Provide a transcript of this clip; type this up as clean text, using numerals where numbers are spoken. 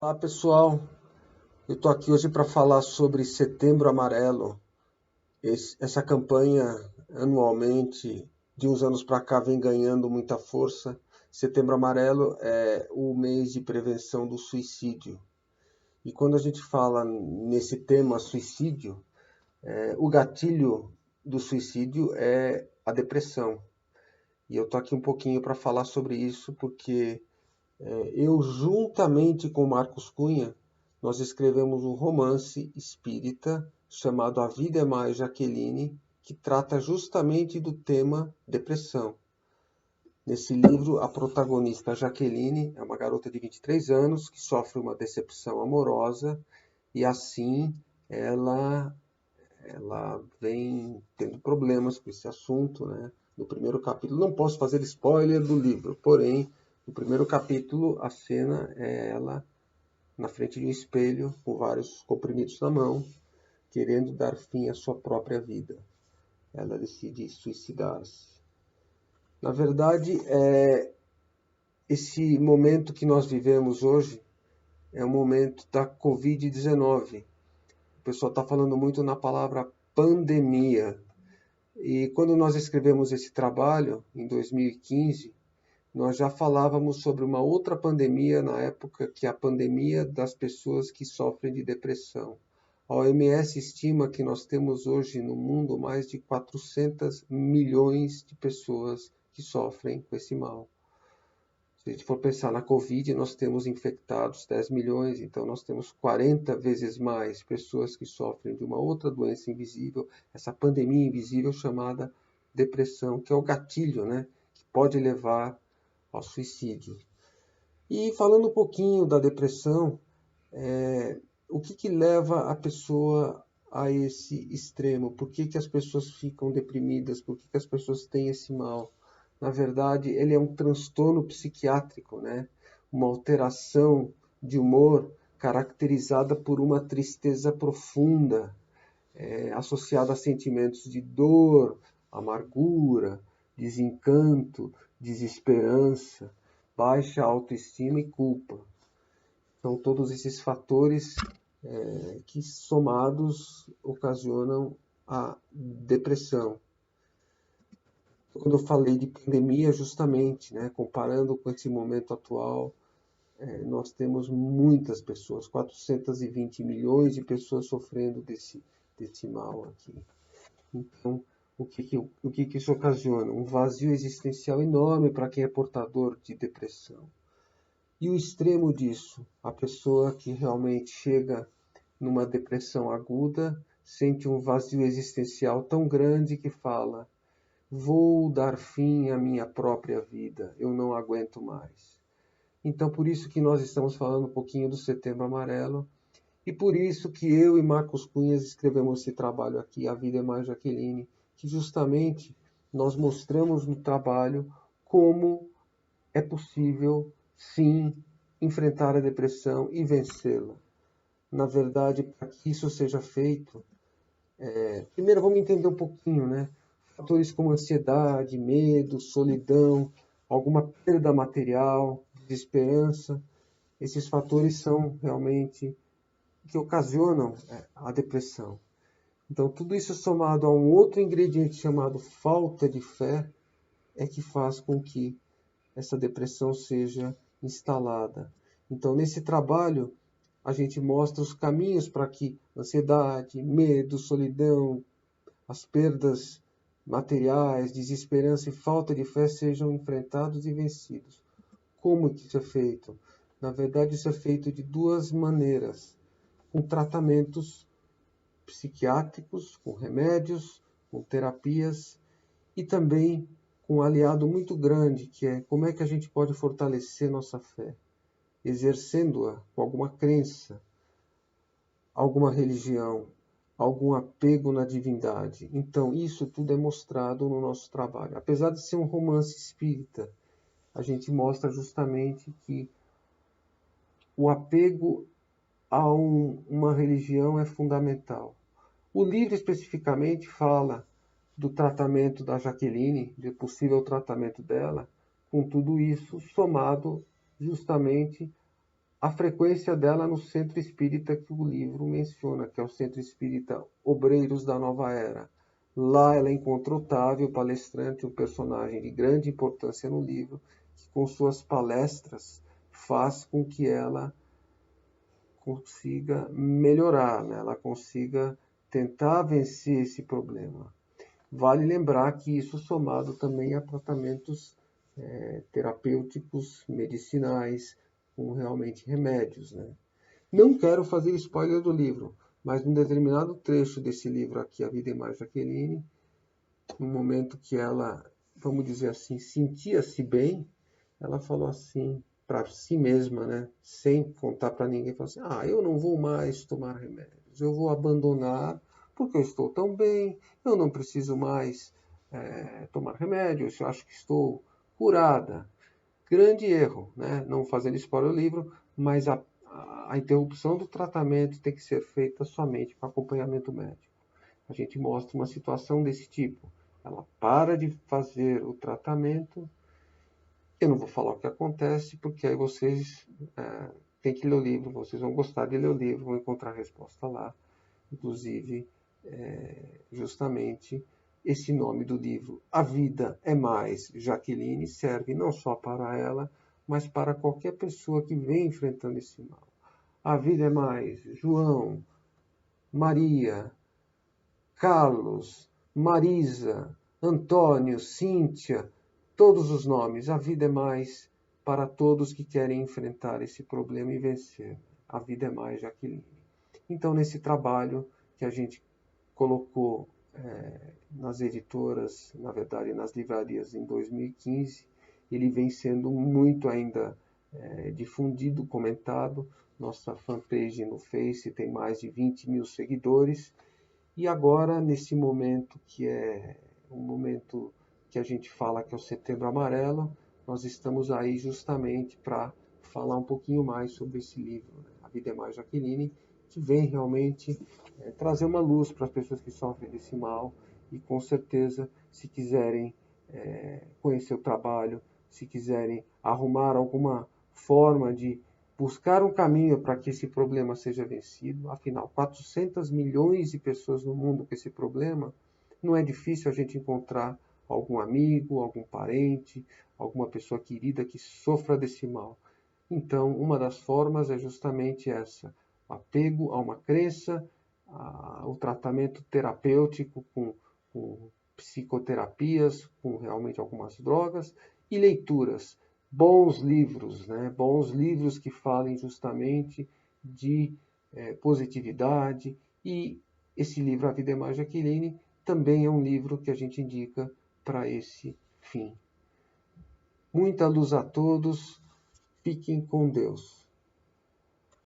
Olá pessoal, eu estou aqui hoje para falar sobre Setembro Amarelo. Essa campanha anualmente de uns anos para cá vem ganhando muita força. Setembro Amarelo é o mês de prevenção do suicídio. E quando a gente fala nesse tema suicídio, o gatilho do suicídio é a depressão. E eu estou aqui um pouquinho para falar sobre isso porque eu, juntamente com Marcos Cunha, nós escrevemos um romance espírita chamado A Vida é Mais Jaqueline, que trata justamente do tema depressão. Nesse livro, a protagonista Jaqueline é uma garota de 23 anos que sofre uma decepção amorosa e assim ela, ela vem tendo problemas com esse assunto, né? No primeiro capítulo, não posso fazer spoiler do livro, porém, no primeiro capítulo, a cena é ela na frente de um espelho, com vários comprimidos na mão, querendo dar fim à sua própria vida. Ela decide suicidar-se. Na verdade, esse momento que nós vivemos hoje é o momento da Covid-19. O pessoal está falando muito na palavra pandemia. E quando nós escrevemos esse trabalho, em 2015, nós já falávamos sobre uma outra pandemia na época, que é a pandemia das pessoas que sofrem de depressão. A OMS estima que nós temos hoje no mundo mais de 400 milhões de pessoas que sofrem com esse mal. Se a gente for pensar na Covid, nós temos infectados 10 milhões, então nós temos 40 vezes mais pessoas que sofrem de uma outra doença invisível, essa pandemia invisível chamada depressão, que é o gatilho, né, que pode levar ao suicídio. E falando um pouquinho da depressão, o que leva a pessoa a esse extremo? Por que as pessoas ficam deprimidas? Por que as pessoas têm esse mal? Na verdade, ele é um transtorno psiquiátrico, né? Uma alteração de humor caracterizada por uma tristeza profunda, associada a sentimentos de dor, amargura, desencanto, desesperança, baixa autoestima e culpa. São todos esses fatores que somados ocasionam a depressão. Quando eu falei de pandemia, justamente, né, comparando com esse momento atual, nós temos muitas pessoas, 420 milhões de pessoas sofrendo desse mal aqui. Então, o que isso ocasiona? Um vazio existencial enorme para quem é portador de depressão. E o extremo disso, a pessoa que realmente chega numa depressão aguda, sente um vazio existencial tão grande que fala: vou dar fim à minha própria vida, eu não aguento mais. Então, por isso que nós estamos falando um pouquinho do Setembro Amarelo, e por isso que eu e Marcos Cunhas escrevemos esse trabalho aqui, A Vida é Mais Jaqueline, que justamente nós mostramos no trabalho como é possível, sim, enfrentar a depressão e vencê-la. Na verdade, para que isso seja feito, primeiro vamos entender um pouquinho, né? Fatores como ansiedade, medo, solidão, alguma perda material, desesperança, esses fatores são realmente que ocasionam a depressão. Então, tudo isso somado a um outro ingrediente chamado falta de fé é que faz com que essa depressão seja instalada. Então, nesse trabalho, a gente mostra os caminhos para que ansiedade, medo, solidão, as perdas materiais, desesperança e falta de fé sejam enfrentados e vencidos. Como que isso é feito? Na verdade, isso é feito de duas maneiras: com tratamentos psiquiátricos, com remédios, com terapias e também com um aliado muito grande, que é como é que a gente pode fortalecer nossa fé, exercendo-a com alguma crença, alguma religião, algum apego na divindade. Então, isso tudo é mostrado no nosso trabalho. Apesar de ser um romance espírita, a gente mostra justamente que o apego a uma religião é fundamental. O livro especificamente fala do tratamento da Jaqueline, do possível tratamento dela, com tudo isso somado justamente a frequência dela no centro espírita que o livro menciona, que é o Centro Espírita Obreiros da Nova Era. Lá ela encontra Otávio, palestrante, um personagem de grande importância no livro, que com suas palestras faz com que ela consiga melhorar, né? Ela consiga tentar vencer esse problema. Vale lembrar que isso somado também a tratamentos terapêuticos, medicinais, com realmente remédios, né? Não quero fazer spoiler do livro, mas num determinado trecho desse livro aqui, A Vida é Mais Jaqueline, no momento que ela, vamos dizer assim, sentia-se bem, ela falou assim para si mesma, né, sem contar para ninguém, falou assim: eu não vou mais tomar remédios, eu vou abandonar porque eu estou tão bem, eu não preciso mais tomar remédios, eu acho que estou curada. Grande erro, né? Não fazendo spoiler do livro, mas a interrupção do tratamento tem que ser feita somente com acompanhamento médico. A gente mostra uma situação desse tipo. Ela para de fazer o tratamento. Eu não vou falar o que acontece, porque aí vocês têm que ler o livro, vocês vão gostar de ler o livro, vão encontrar a resposta lá. Inclusive, justamente, esse nome do livro, A Vida é Mais, Jaqueline, serve não só para ela, mas para qualquer pessoa que vem enfrentando esse mal. A vida é mais, João, Maria, Carlos, Marisa, Antônio, Cíntia, todos os nomes. A vida é mais para todos que querem enfrentar esse problema e vencer. A vida é mais, Jaqueline. Então, nesse trabalho que a gente colocou nas editoras, na verdade nas livrarias em 2015, ele vem sendo muito ainda difundido, comentado. Nossa fanpage no Face tem mais de 20 mil seguidores. E agora, nesse momento que é um momento que a gente fala que é o Setembro Amarelo, nós estamos aí justamente para falar um pouquinho mais sobre esse livro, né? A Vida é Mais, Jaqueline, que vem realmente trazer uma luz para as pessoas que sofrem desse mal e, com certeza, se quiserem conhecer o trabalho, se quiserem arrumar alguma forma de buscar um caminho para que esse problema seja vencido. Afinal, 400 milhões de pessoas no mundo com esse problema, não é difícil a gente encontrar algum amigo, algum parente, alguma pessoa querida que sofra desse mal. Então, uma das formas é justamente essa: o apego a uma crença, o tratamento terapêutico com psicoterapias, com realmente algumas drogas e leituras. Bons livros, né? Bons livros que falem justamente de positividade. E esse livro, A Vida é Mais, Jaqueline, também é um livro que a gente indica para esse fim. Muita luz a todos, fiquem com Deus.